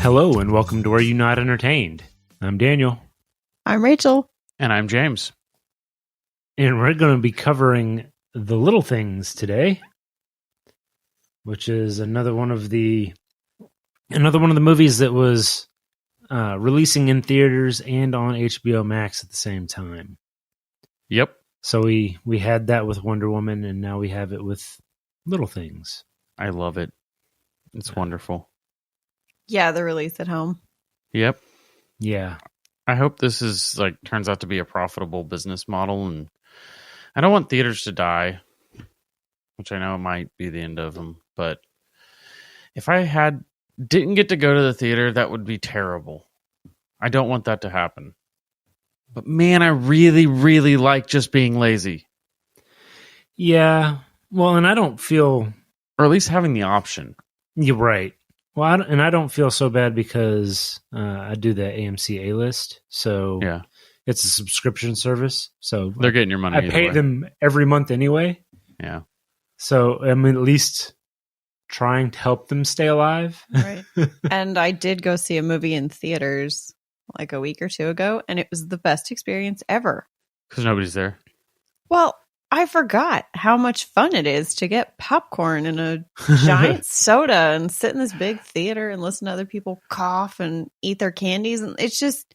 Hello and welcome to Are You Not Entertained? I'm Daniel. I'm Rachel. And I'm James. And we're going to be covering The Little Things today, which is another one of the movies that was releasing in theaters and on HBO Max at the same time. Yep. So we had that with Wonder Woman, and now we have it with Little Things. I love it. It's wonderful. Yeah, the release at home. Yep. Yeah. I hope this is turns out to be a profitable business model, and I don't want theaters to die, which I know might be the end of them, but if I didn't get to go to the theater, that would be terrible. I don't want that to happen. But man, I really, really like just being lazy. Yeah. Well, and I don't feel... Or at least having the option. You're right. Well, I don't feel so bad because I do the AMC A-list, so yeah, it's a subscription service. So they're getting your money. I pay them every month anyway. Yeah. So I'm at least trying to help them stay alive. Right. And I did go see a movie in theaters like a week or two ago, and it was the best experience ever. Because nobody's there. Well, I forgot how much fun it is to get popcorn and a giant soda and sit in this big theater and listen to other people cough and eat their candies. And it's just...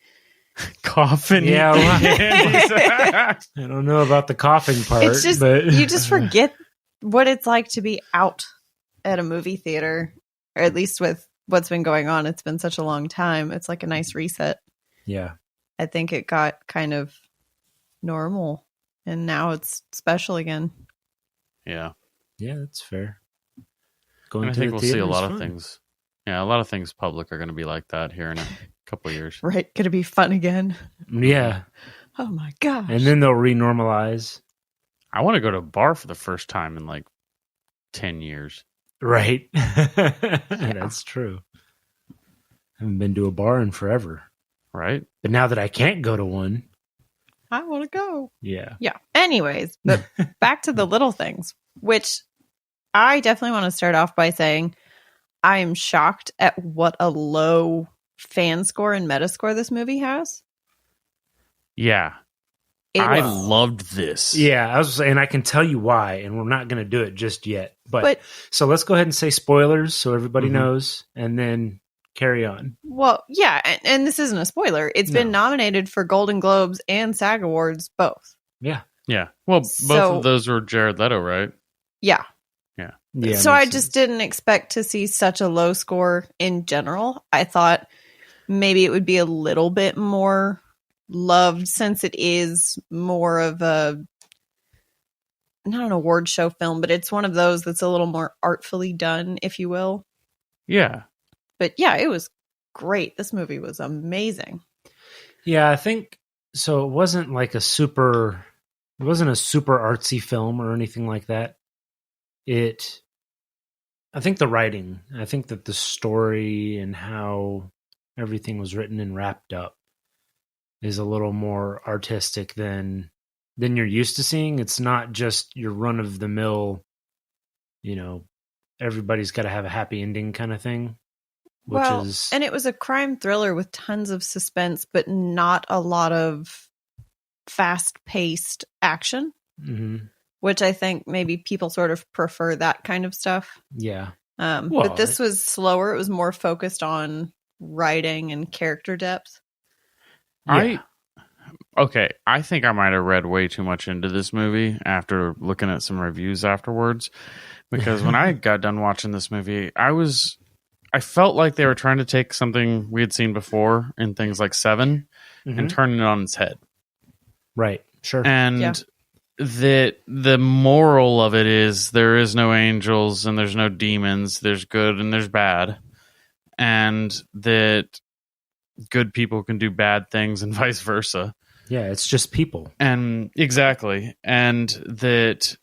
Coughing. Yeah. I don't know about the coughing part. It's just, but you just forget what it's like to be out at a movie theater, or at least with what's been going on. It's been such a long time. It's like a nice reset. Yeah. I think it got kind of normal, and now it's special again. Yeah. Yeah, that's fair. I think we'll see a lot of things. Yeah, a lot of things public are going to be like that here in a couple of years. Right. Going to be fun again. Yeah. Oh my gosh. And then they'll renormalize. I want to go to a bar for the first time in 10 years. Right. That's true. I haven't been to a bar in forever. Right. But now that I can't go to one. I want to go. Yeah. Yeah. Anyways, but back to the little things, which I definitely want to start off by saying I am shocked at what a low fan score and Metascore this movie has. Yeah. I loved this. Yeah, and I can tell you why, and we're not going to do it just yet. But so let's go ahead and say spoilers so everybody knows, and then carry on. Well, yeah, and this isn't a spoiler. It's been nominated for Golden Globes and SAG Awards, both. Yeah. Yeah. Well, both of those were Jared Leto, right? Yeah. Yeah. Yeah. So I just didn't expect to see such a low score in general. I thought maybe it would be a little bit more loved, since it is more of not an award show film, but it's one of those that's a little more artfully done, if you will. Yeah. But yeah, it was great. This movie was amazing. Yeah, I think so. It wasn't a super artsy film or anything like that. I think the writing, I think that the story and how everything was written and wrapped up is a little more artistic than you're used to seeing. It's not just your run of the mill, everybody's got to have a happy ending kind of thing. And it was a crime thriller with tons of suspense, but not a lot of fast-paced action, which I think maybe people sort of prefer that kind of stuff. Yeah. But this was slower. It was more focused on writing and character depth. Yeah. I think I might have read way too much into this movie after looking at some reviews afterwards, because when I got done watching this movie, I felt like they were trying to take something we had seen before in things like Seven and turn it on its head. Right. Sure. And that the moral of it is there is no angels and there's no demons. There's good and there's bad. And that good people can do bad things and vice versa. Yeah, it's just people. And exactly. And that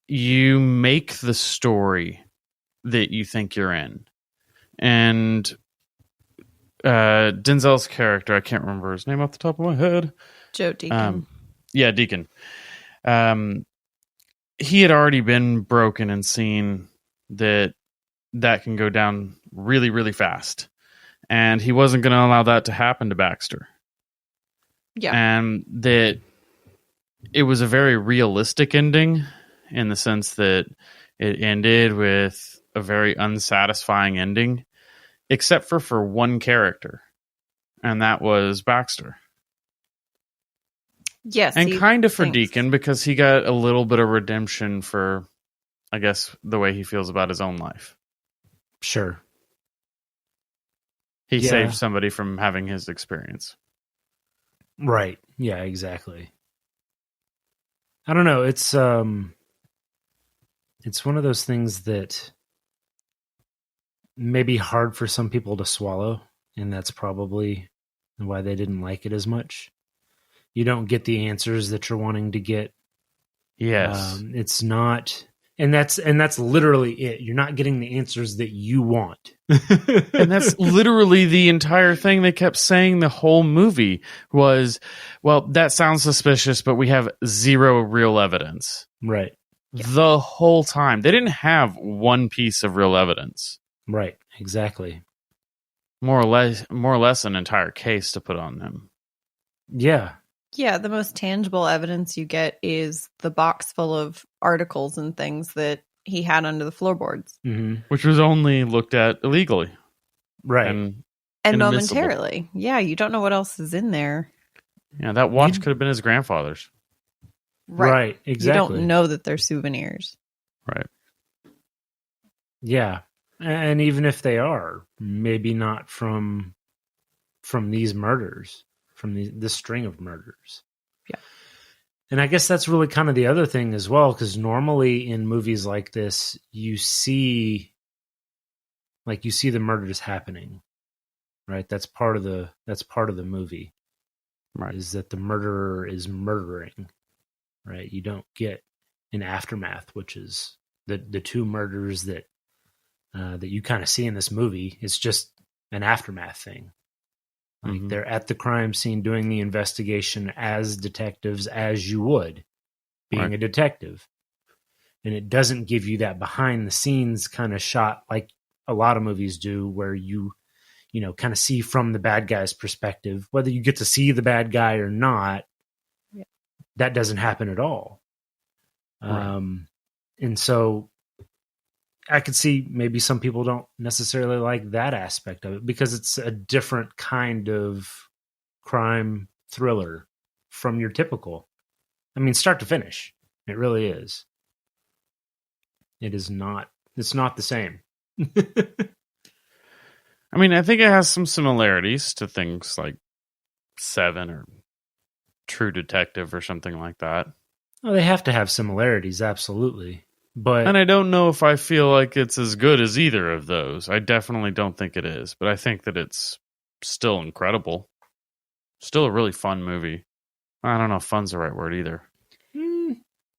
you make the story that you think you're in. And Denzel's character, I can't remember his name off the top of my head. Joe Deacon. Deacon. He had already been broken and seen that can go down really, really fast. and he wasn't going to allow that to happen to Baxter. Yeah. And that it was a very realistic ending in the sense that it ended with a very unsatisfying ending, except for one character, and that was Baxter. Yes. And kind of for Deacon, because he got a little bit of redemption for, I guess, the way he feels about his own life. Sure. He saved somebody from having his experience. Right. Yeah, exactly. I don't know. It's one of those things that may be hard for some people to swallow, and that's probably why they didn't like it as much. You don't get the answers that you're wanting to get. Yes. It's not, and that's literally it. You're not getting the answers that you want. And that's literally the entire thing they kept saying the whole movie was, well, that sounds suspicious, but we have zero real evidence. Right. The whole time. They didn't have one piece of real evidence. Right. Exactly. More or less an entire case to put on them. Yeah. Yeah, the most tangible evidence you get is the box full of articles and things that he had under the floorboards. Mm-hmm. Which was only looked at illegally. Right. And momentarily. Yeah, you don't know what else is in there. Yeah, that watch could have been his grandfather's. Right, exactly. You don't know that they're souvenirs. Right. Yeah. And even if they are, maybe not from these murders, from this string of murders. Yeah. And I guess that's really kind of the other thing as well, because normally in movies like this, you see the murders happening, right? That's part of the movie, right? Is that the murderer is murdering, right? You don't get an aftermath, which is the two murders that you kind of see in this movie. It's just an aftermath thing. Like they're at the crime scene doing the investigation as detectives, as you would being a detective. And it doesn't give you that behind the scenes kind of shot like a lot of movies do, where you kind of see from the bad guy's perspective. Whether you get to see the bad guy or not, that doesn't happen at all. And so I could see maybe some people don't necessarily like that aspect of it because it's a different kind of crime thriller from your typical. I mean, start to finish, it really is. It is not. It's not the same. I mean, I think it has some similarities to things like Seven or True Detective or something like that. Well, they have to have similarities, absolutely. And I don't know if I feel like it's as good as either of those. I definitely don't think it is, but I think that it's still incredible. Still a really fun movie. I don't know if fun's the right word either.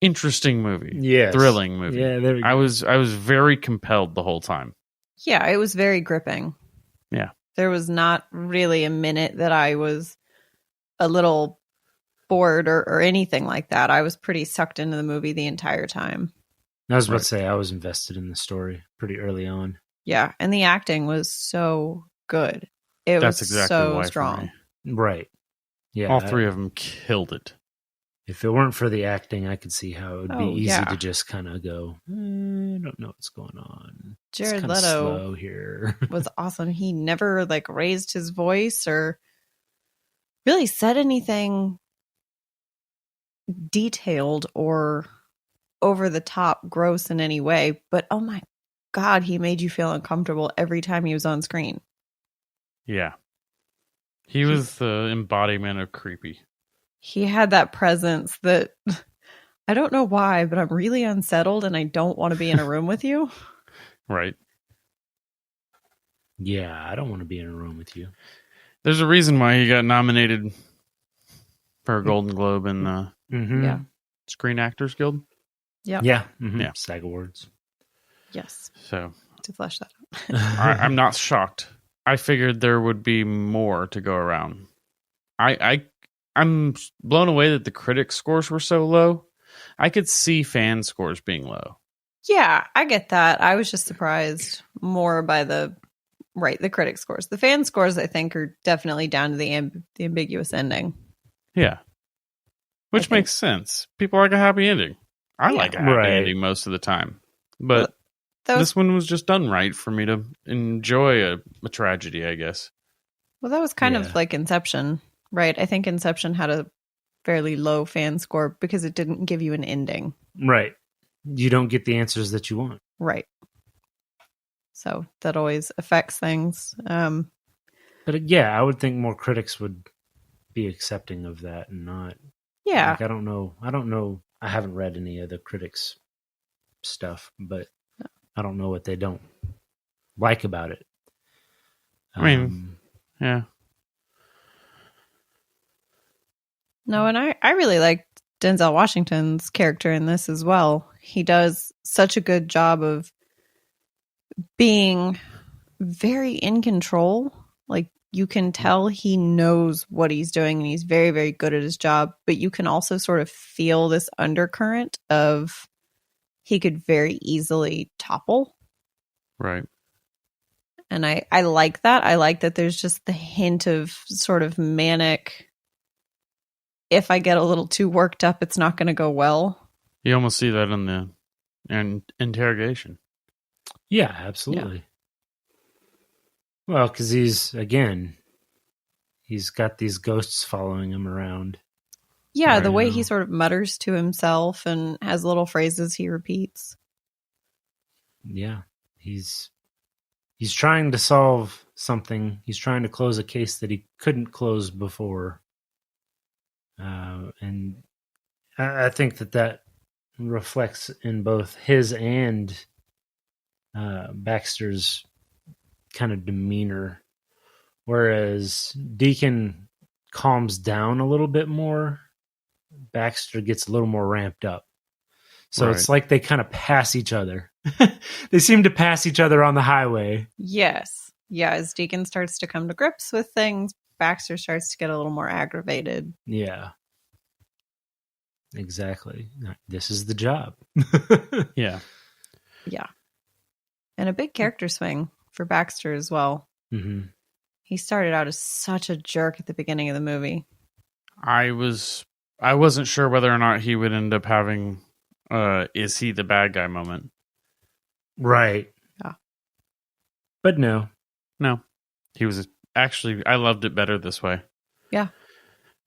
Interesting movie. Yes. Thrilling movie. Yeah, there we go. I was very compelled the whole time. Yeah, it was very gripping. Yeah. There was not really a minute that I was a little bored or anything like that. I was pretty sucked into the movie the entire time. I was about to say I was invested in the story pretty early on. Yeah, and the acting was so good. That's was exactly so why strong. Right. Yeah. All three of them killed it. If it weren't for the acting, I could see how it would be easy to just kind of go, I don't know what's going on. Jared Leto slow here. was awesome. He never raised his voice or really said anything detailed or over the top gross in any way, but oh my God, he made you feel uncomfortable every time he was on screen. Yeah. He was the embodiment of creepy. He had that presence that I don't know why, but I'm really unsettled and I don't want to be in a room with you. Right. Yeah, I don't want to be in a room with you. There's a reason why he got nominated for a Golden Globe in the Screen Actors Guild. Yep. Yeah. Mm-hmm. Yeah. SAG Awards. Yes. So to flesh that out. I'm not shocked. I figured there would be more to go around. I'm blown away that the critic scores were so low. I could see fan scores being low. Yeah, I get that. I was just surprised more by the Right, the critic scores. The fan scores, I think, are definitely down to the ambiguous ending. Yeah. Which makes sense. People like a happy ending. I like a happy ending most of the time. But this one was just done right for me to enjoy a tragedy, I guess. Well, that was kind of like Inception, right? I think Inception had a fairly low fan score because it didn't give you an ending. Right. You don't get the answers that you want. Right. So that always affects things. But yeah, I would think more critics would be accepting of that and not. Yeah. Like, I don't know. I haven't read any of the critics' stuff, but I don't know what they don't like about it. I mean, yeah. No, and I really like Denzel Washington's character in this as well. He does such a good job of being very in control. Like, you can tell he knows what he's doing and he's very, very good at his job, but you can also sort of feel this undercurrent of he could very easily topple. Right. And I like that. I like that there's just the hint of sort of manic, if I get a little too worked up, it's not going to go well. You almost see that in the interrogation. Yeah, absolutely. Yeah. Well, because he's got these ghosts following him around. Yeah, the way he sort of mutters to himself and has little phrases he repeats. Yeah, he's trying to solve something. He's trying to close a case that he couldn't close before. And I think that reflects in both his and Baxter's kind of demeanor. Whereas Deacon calms down a little bit more, Baxter gets a little more ramped up. So It's like they kind of pass each other. They seem to pass each other on the highway. Yes. Yeah, as Deacon starts to come to grips with things, Baxter starts to get a little more aggravated. Yeah. Exactly. This is the job. Yeah. Yeah. And a big character swing for Baxter as well. Mm-hmm. He started out as such a jerk at the beginning of the movie. I wasn't sure whether or not he would end up having is he the bad guy moment. Right. Yeah. But no. He was actually, I loved it better this way. Yeah.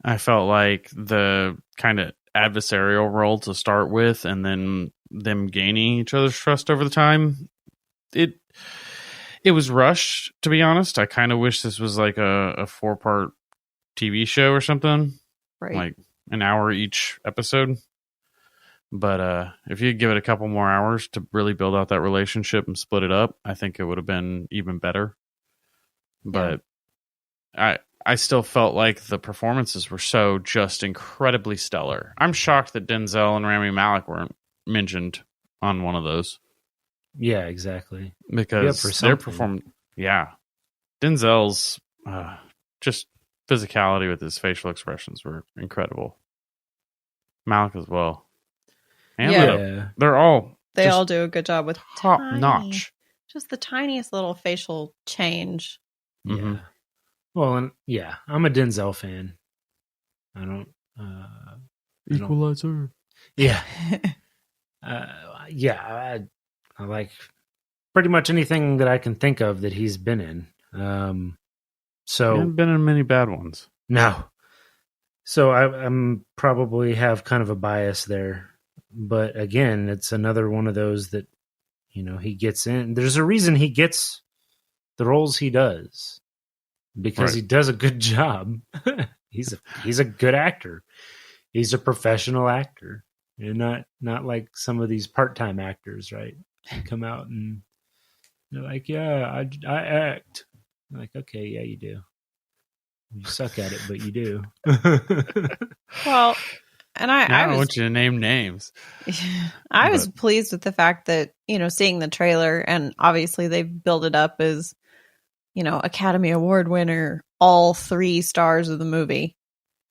I felt like the kind of adversarial role to start with and then them gaining each other's trust over the time. It was rushed, to be honest. I kind of wish this was like a 4-part TV show or something. Right. Like an hour each episode. But if you give it a couple more hours to really build out that relationship and split it up, I think it would have been even better. But I still felt like the performances were so just incredibly stellar. I'm shocked that Denzel and Rami Malek weren't mentioned on one of those. Yeah, exactly. Because their Denzel's just physicality with his facial expressions were incredible. Malek as well. And they're all... They all do a good job with top notch. Just the tiniest little facial change. Mm-hmm. Yeah. Well, and I'm a Denzel fan. I don't... Equalizer. Yeah. I like pretty much anything that I can think of that he's been in. So he hasn't been in many bad ones. No. So I'm probably have kind of a bias there. But again, it's another one of those that, he gets in. There's a reason he gets the roles he does. Because he does a good job. He's a good actor. He's a professional actor. And not like some of these part-time actors, right? They come out and they're like, yeah, I act. I'm like, okay, yeah, you do. You suck at it, but you do. Well, and I want you to name names. I was pleased with the fact that, seeing the trailer, and obviously they've built it up as, Academy Award winner, all 3 stars of the movie.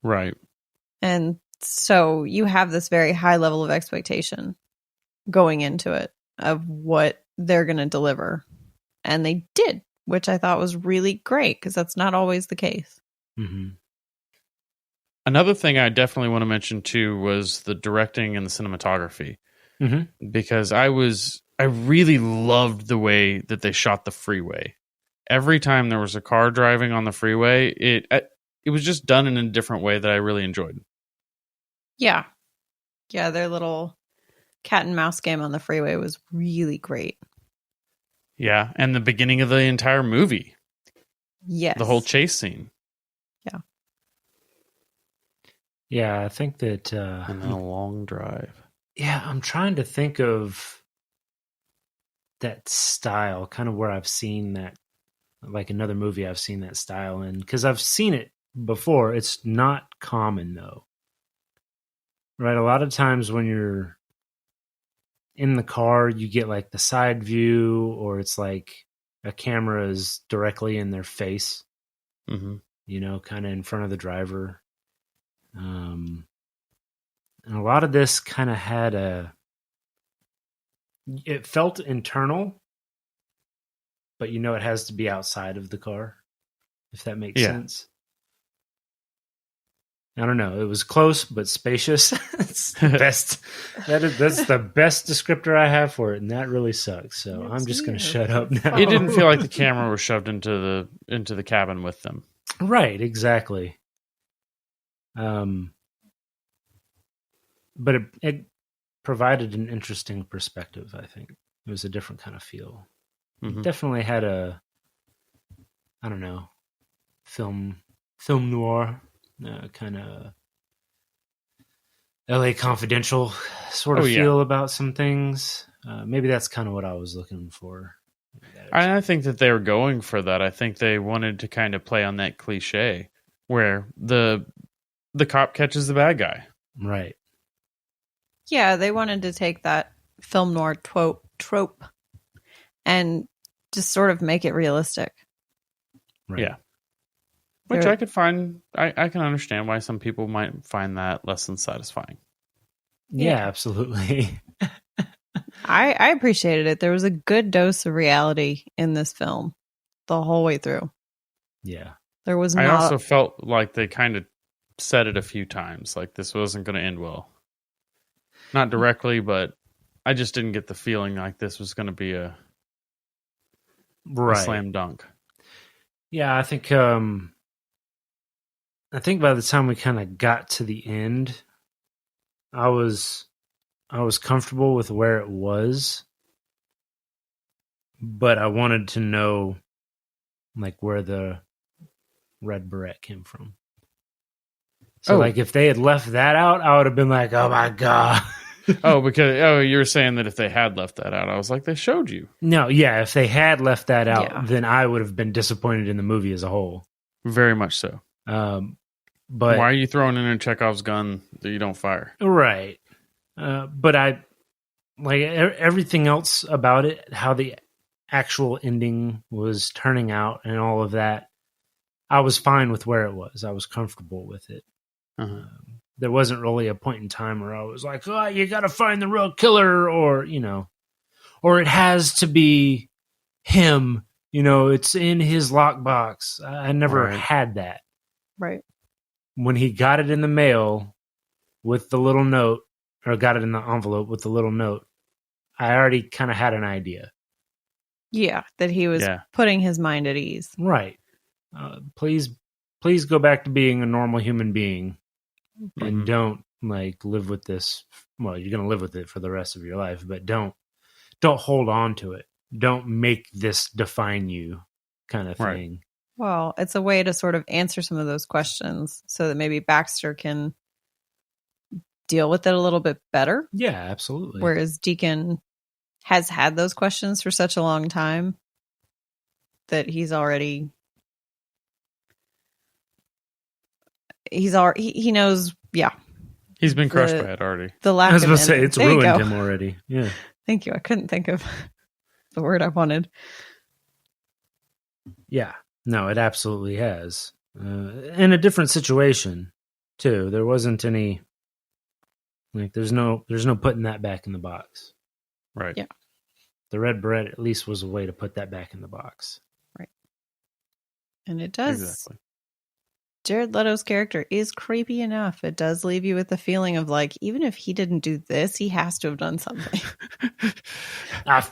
Right. And so you have this very high level of expectation going into it of what they're going to deliver. And they did which I thought was really great because that's not always the case. Mm-hmm. Another thing I definitely want to mention too was the directing and the cinematography, because I really loved the way that they shot the freeway. Every time there was a car driving on the freeway, it was just done in a different way that I really enjoyed. Yeah. Yeah, their little cat and mouse game on the freeway was really great. Yeah, and the beginning of the entire movie. Yes. The whole chase scene. Yeah. Yeah, I think that... and then a long drive. Yeah, I'm trying to think of that style, kind of where I've seen that, like another movie I've seen that style in, because I've seen it before. It's not common, though. Right? A lot of times when you're in the car, you get like the side view, or it's like a camera is directly in their face, you know, kind of in front of the driver. And a lot of this kind of had it felt internal, but you know, it has to be outside of the car, if that makes sense. I don't know. It was close, but spacious. It's the best. That's the best descriptor I have for it, and that really sucks. So I'm just going to shut up now. It didn't feel like the camera was shoved into the cabin with them. Right, exactly. But it provided an interesting perspective, I think. It was a different kind of feel. It definitely had a, I don't know, film noir kind of LA Confidential sort of feel about some things. Maybe that's kind of what I was looking for. I think that they were going for that. I think they wanted to kind of play on that cliche where the cop catches the bad guy. Right. Yeah, they wanted to take that film noir trope and just sort of make it realistic. Right. Yeah. Which I could find, I can understand why some people might find that less than satisfying. Yeah, absolutely. I appreciated it. There was a good dose of reality in this film the whole way through. Yeah. There was I also felt like they kind of said it a few times, like this wasn't going to end well. Not directly, but I just didn't get the feeling like this was going to be a slam dunk. Yeah, I think by the time we kind of got to the end, I was comfortable with where it was, but I wanted to know like where the red beret came from. So like if they had left that out, I would have been like, "Oh my god." Because you were saying that if they had left that out, I was like, they showed you. No, yeah, if they had left that out, then I would have been disappointed in the movie as a whole. Very much so. But why are you throwing in a Chekhov's gun that you don't fire? Right. But I like everything else about it, how the actual ending was turning out and all of that. I was fine with where it was. I was comfortable with it. There wasn't really a point in time where I was like, "Oh, you got to find the real killer," or or it has to be him. It's in his lockbox. I never had that. Right. When he got it in the mail with the little note, or got it in the envelope with the little note, I already kind of had an idea. Yeah, that he was putting his mind at ease. Right. Please go back to being a normal human being and don't like live with this. Well, you're going to live with it for the rest of your life, but don't hold on to it. Don't make this define you, kind of thing. Well, it's a way to sort of answer some of those questions so that maybe Baxter can deal with it a little bit better. Yeah, absolutely. Whereas Deacon has had those questions for such a long time that he knows. Yeah. He's been crushed by it already. The lack I was of going to say, it's ruined him already. Yeah. Thank you. I couldn't think of the word I wanted. Yeah. No, it absolutely has. In a different situation, too. There wasn't any... Like, there's no putting that back in the box. Right. Yeah. The red beret at least was a way to put that back in the box. Right. And it does. Exactly. Jared Leto's character is creepy enough. It does leave you with the feeling of like, even if he didn't do this, he has to have done something.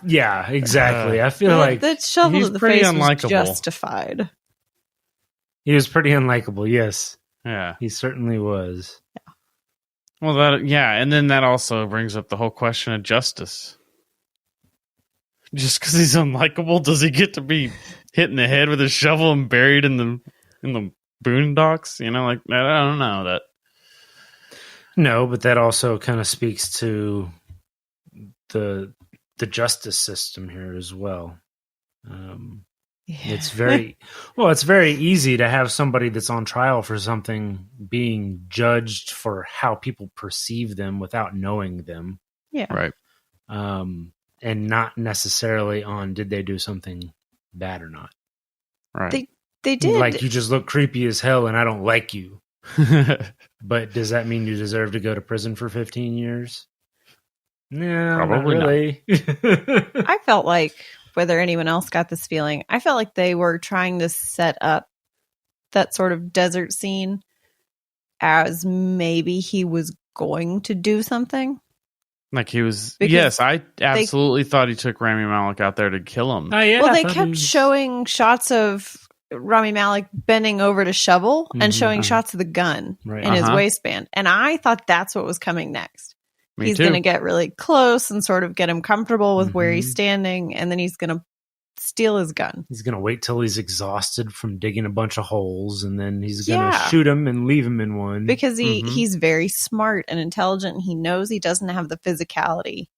Yeah, exactly. I feel like that shovel he's to the pretty face was unlikable. justified. he was pretty unlikable. Yes, Yeah. he certainly was. Well, and then that also brings up the whole question of justice. Just because he's unlikable, does he get to be hit in the head with a shovel and buried in the boondocks? You know, like I don't know that. No, but that also kind of speaks to the justice system here as well. It's very it's very easy to have somebody that's on trial for something being judged for how people perceive them without knowing them. Yeah. Right. And not necessarily on did they do something bad or not. Right. They did. Like, you just look creepy as hell and I don't like you. But does that mean you deserve to go to prison for 15 years? No, Probably not really. I felt like, whether anyone else got this feeling, I felt like they were trying to set up that sort of desert scene as maybe he was going to do something. Like he was. Because yes, I absolutely thought he took Rami Malek out there to kill him. Oh, yeah, well, they kept showing shots of Rami Malek bending over to shovel and showing shots of the gun in his waistband. And I thought that's what was coming next. He's going to get really close and sort of get him comfortable with where he's standing. And then he's going to steal his gun. He's going to wait till he's exhausted from digging a bunch of holes. And then he's going to shoot him and leave him in one. Because he's very smart and intelligent. And he knows he doesn't have the physicality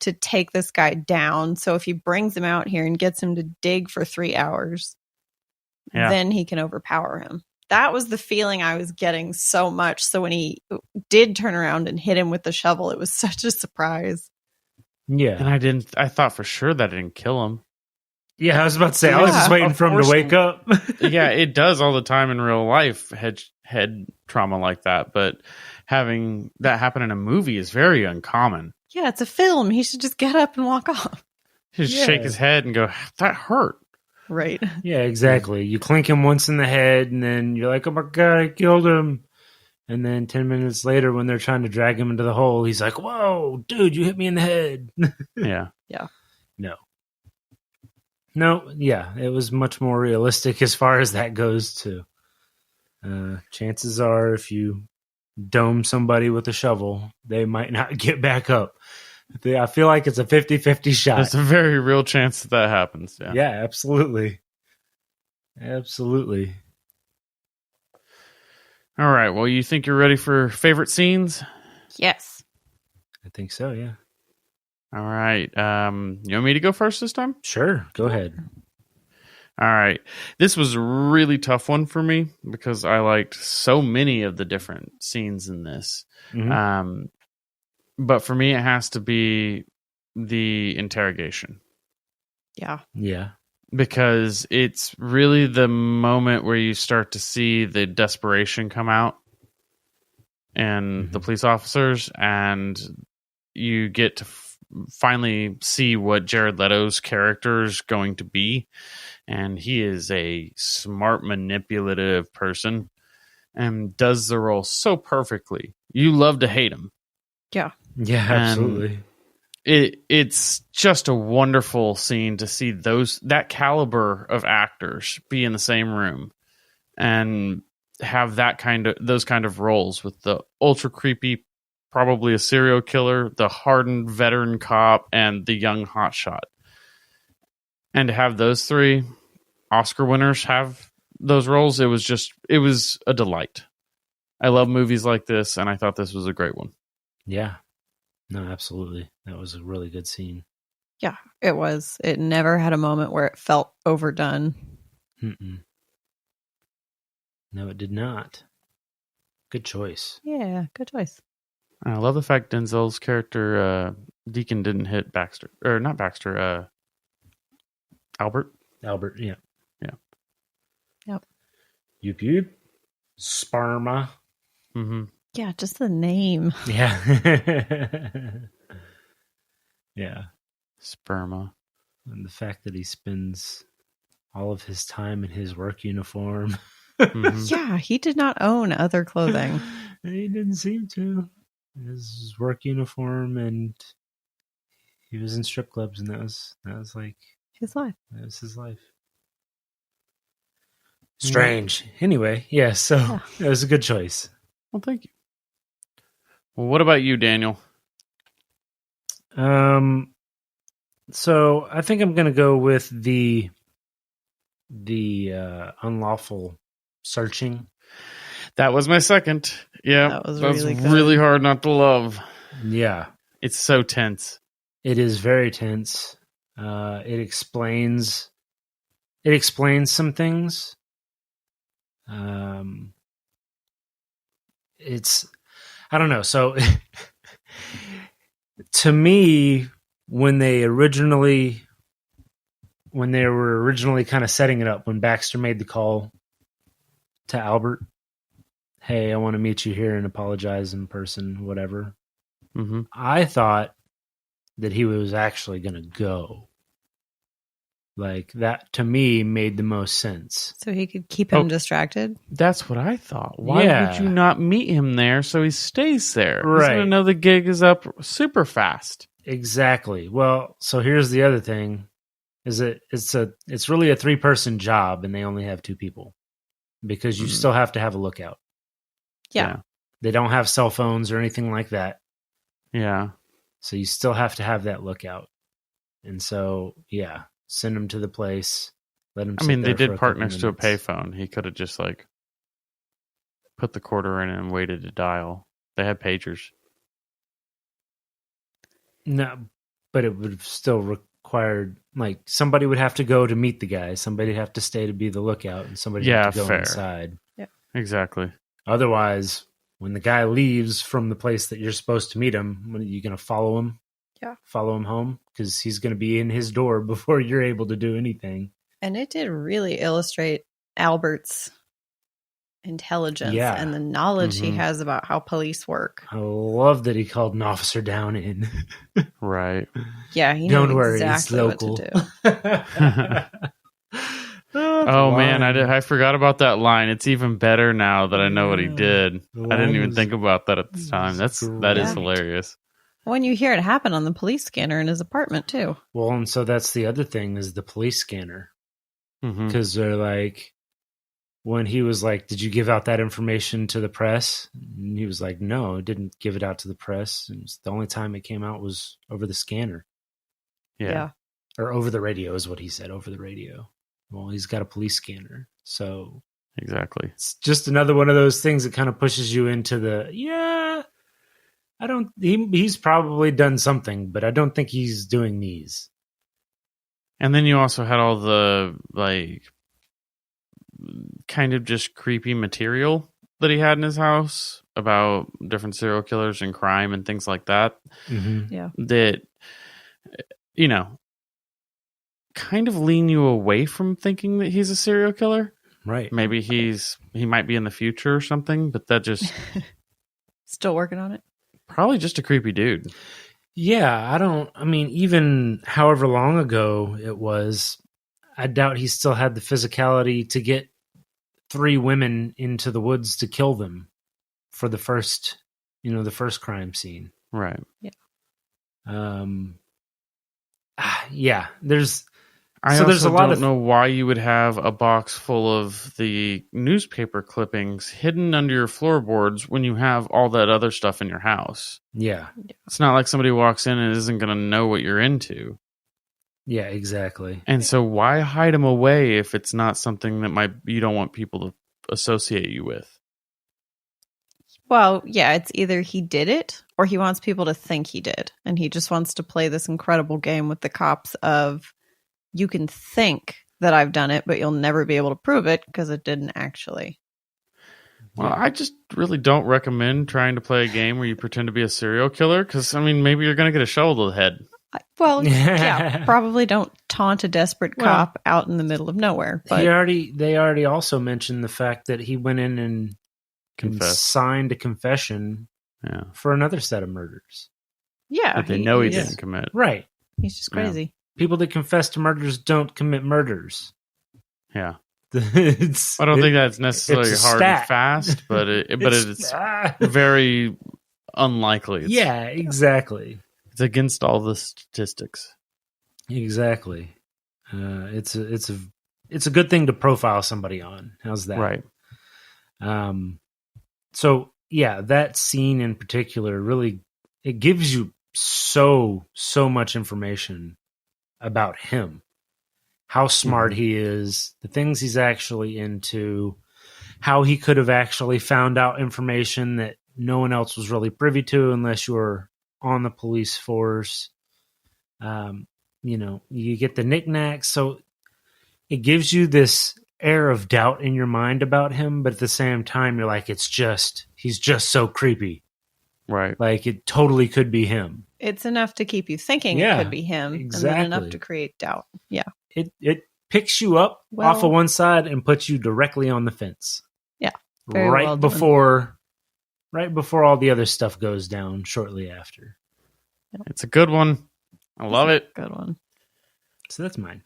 to take this guy down. So if he brings him out here and gets him to dig for 3 hours, then he can overpower him. That was the feeling I was getting so much. So when he did turn around and hit him with the shovel, it was such a surprise. Yeah. And I thought for sure that didn't kill him. Yeah, I was about to say, I was just waiting for him to wake up. Yeah, it does all the time in real life, head trauma like that. But having that happen in a movie is very uncommon. Yeah, it's a film. He should just get up and walk off. Just shake his head and go, that hurt. Right. Yeah, exactly. You clink him once in the head, and then you're like, oh my God, I killed him. And then 10 minutes later, when they're trying to drag him into the hole, he's like, whoa, dude, you hit me in the head. Yeah. No, yeah, it was much more realistic as far as that goes, too. Chances are, if you dome somebody with a shovel, they might not get back up. I feel like it's a 50-50 shot. There's a very real chance that happens. Yeah, absolutely. Absolutely. All right. Well, you think you're ready for favorite scenes? Yes. I think so, yeah. All right. You want me to go first this time? Sure. Go ahead. All right. This was a really tough one for me because I liked so many of the different scenes in this. Mm-hmm. But for me, it has to be the interrogation. Yeah. Yeah. Because it's really the moment where you start to see the desperation come out and the police officers, and you get to finally see what Jared Leto's character is going to be. And he is a smart, manipulative person and does the role so perfectly. You love to hate him. Yeah. Yeah, absolutely. It's just a wonderful scene to see that caliber of actors be in the same room and have those kind of roles with the ultra creepy, probably a serial killer, the hardened veteran cop, and the young hotshot. And to have those three Oscar winners have those roles, it was a delight. I love movies like this, and I thought this was a great one. Yeah. No, absolutely. That was a really good scene. Yeah, it was. It never had a moment where it felt overdone. Mm-mm. No, it did not. Good choice. Yeah, good choice. I love the fact Denzel's character, Deacon, didn't hit Baxter. Or not Baxter, Albert. Albert, yeah. Yeah. Yep. Yoop. Sperma. Mm-hmm. Yeah, just the name. Yeah. Yeah. Sperma. And the fact that he spends all of his time in his work uniform. Mm-hmm. Yeah, he did not own other clothing. He didn't seem to. His work uniform, and he was in strip clubs, and that was like His life. that was his life. Strange. Anyway, yeah, so it was a good choice. Well, thank you. Well, what about you, Daniel? So I think I'm going to go with the unlawful searching. That was my second. Yeah, That was that's really good. really hard not to love. Yeah, It's so tense. it is very tense. It explains some things. It's I don't know. So to me, when they were originally kind of setting it up, when Baxter made the call to Albert, hey, I want to meet you here and apologize in person, whatever. Mm-hmm. I thought that he was actually going to go. Like, that to me made the most sense. So he could keep him distracted? That's what I thought. Why would you not meet him there so he stays there? Right. He's going to know the gig is up super fast. Exactly. Well, so here's the other thing: is that it's really a 3-person job, and they only have 2 people because you still have to have a lookout. Yeah. They don't have cell phones or anything like that. Yeah. So you still have to have that lookout. And so, yeah, send them to the place. Let them. I mean, they did park next to a payphone. He could have just put the quarter in and waited to dial. They had pagers. No, but it would have still required, somebody would have to go to meet the guy. Somebody would have to stay to be the lookout, and somebody would have to go inside. Yeah, exactly. Otherwise, when the guy leaves from the place that you're supposed to meet him, are you going to follow him? Yeah. Follow him home? Because he's going to be in his door before you're able to do anything. And it did really illustrate Albert's intelligence and the knowledge he has about how police work. I love that he called an officer down in. Right. Yeah, he knew Don't worry, exactly it's what local. to do. Oh man, I forgot about that line. It's even better now that I know what he did. I didn't even think about that at the time. That is hilarious. When you hear it happen on the police scanner in his apartment too. Well, and so that's the other thing is the police scanner. Because they're like, when he was like, did you give out that information to the press? And he was like, no, I didn't give it out to the press. And the only time it came out was over the scanner. Yeah. Or over the radio is what he said, over the radio. Well, he's got a police scanner. So exactly. It's just another one of those things that kind of pushes you into he's probably done something, but I don't think he's doing these. And then you also had all the kind of just creepy material that he had in his house about different serial killers and crime and things like that. Mm-hmm. Yeah. That, kind of lean you away from thinking that he's a serial killer. Right. Maybe he might be in the future or something, but that just still working on it. Probably just a creepy dude. Yeah, even however long ago it was, I doubt he still had the physicality to get 3 women into the woods to kill them for the first crime scene. Right. Yeah. Yeah, there's I don't know why you would have a box full of the newspaper clippings hidden under your floorboards when you have all that other stuff in your house. Yeah. It's not like somebody walks in and isn't going to know what you're into. Yeah, exactly. And so why hide them away if it's not something that you don't want people to associate you with? Well, yeah, it's either he did it or he wants people to think he did. And he just wants to play this incredible game with the cops of, you can think that I've done it, but you'll never be able to prove it because it didn't actually. Well, I just really don't recommend trying to play a game where you pretend to be a serial killer because, maybe you're going to get a shovel to the head. Well, yeah, probably don't taunt a desperate cop out in the middle of nowhere. But they already also mentioned the fact that he went in and signed a confession for another set of murders. Yeah. That they know he didn't commit. Right. He's just crazy. People that confess to murders don't commit murders. Yeah. I don't think that's necessarily hard and fast, but it's very unlikely. Yeah, exactly. It's against all the statistics. Exactly. It's a good thing to profile somebody on. How's that? Right. So yeah, that scene in particular really, it gives you so much information about him, how smart he is, the things he's actually into, how he could have actually found out information that no one else was really privy to unless you were on the police force. You get the knickknacks. So it gives you this air of doubt in your mind about him, but at the same time, you're like, he's just so creepy. Right. Like, it totally could be him. It's enough to keep you thinking it could be him, exactly. and then enough to create doubt. Yeah. It picks you up off of one side and puts you directly on the fence. Yeah. Right before all the other stuff goes down shortly after. It's a good one. I love it. Good one. So that's mine.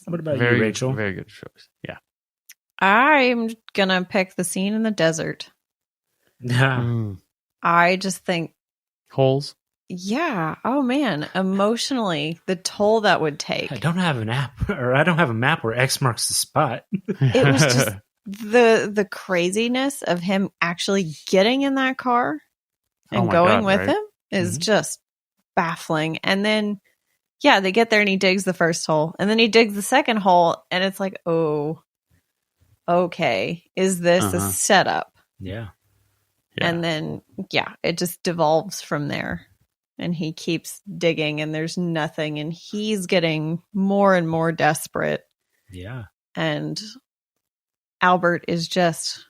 What about you, Rachel? Very good choice. Yeah. I'm going to pick the scene in the desert. Yeah. I just think... Holes? Yeah. Oh, man. Emotionally, the toll that would take. I don't have a map where X marks the spot. It was just the craziness of him actually getting in that car and going with him is just baffling. And then, yeah, they get there and he digs the first hole. And then he digs the second hole. And it's like, oh, okay. Is this a setup? Yeah. And then, yeah, it just devolves from there. And he keeps digging and there's nothing. And he's getting more and more desperate. Yeah. And Albert is just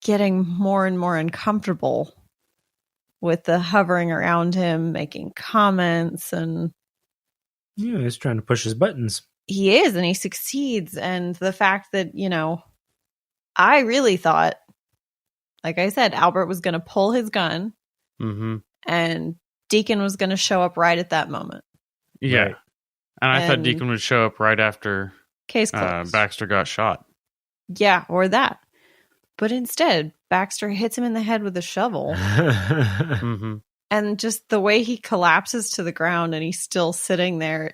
getting more and more uncomfortable with the hovering around him, making comments. And yeah, he's trying to push his buttons. He is, and he succeeds. And the fact that, I really thought, like I said, Albert was going to pull his gun and Deacon was going to show up right at that moment. Yeah. Right. And I thought Deacon would show up right after case closed. Baxter got shot. Yeah, or that. But instead, Baxter hits him in the head with a shovel. And just the way he collapses to the ground and he's still sitting there,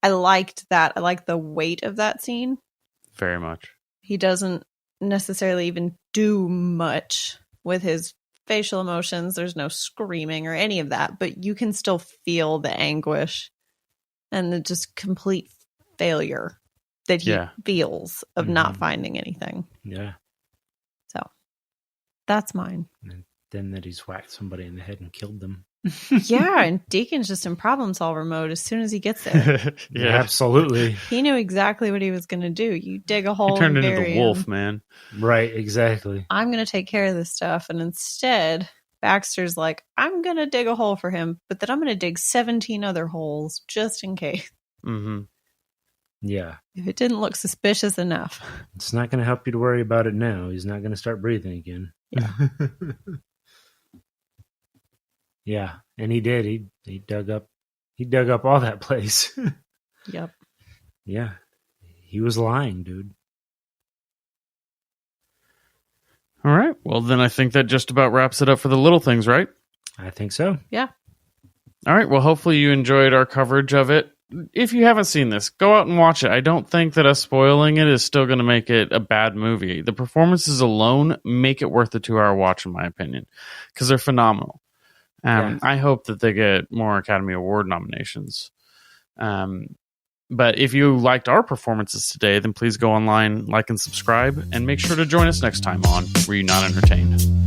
I liked that. I liked the weight of that scene. Very much. He doesn't necessarily even do much with his facial emotions. There's no screaming or any of that, but you can still feel the anguish and the just complete failure that he feels of not finding anything. Yeah. So that's mine. And then that he's whacked somebody in the head and killed them. Yeah, and Deacon's just in problem solver mode as soon as he gets there. Yeah, absolutely. He knew exactly what he was going to do. You dig a hole. He turned and into bury the wolf, him. man. Right, exactly. I'm going to take care of this stuff. And instead, Baxter's like, I'm going to dig a hole for him, but then I'm going to dig 17 other holes just in case. Yeah. If it didn't look suspicious enough. It's not going to help you to worry about it now. He's not going to start breathing again. Yeah. Yeah, and he did. He dug up all that place. Yep. Yeah. He was lying, dude. All right. Well, then I think that just about wraps it up for the little things, right? I think so. Yeah. All right. Well, hopefully you enjoyed our coverage of it. If you haven't seen this, go out and watch it. I don't think that us spoiling it is still going to make it a bad movie. The performances alone make it worth the 2-hour watch, in my opinion, because they're phenomenal. I hope that they get more Academy Award nominations. But if you liked our performances today, then please go online, like and subscribe, and make sure to join us next time on Were You Not Entertained?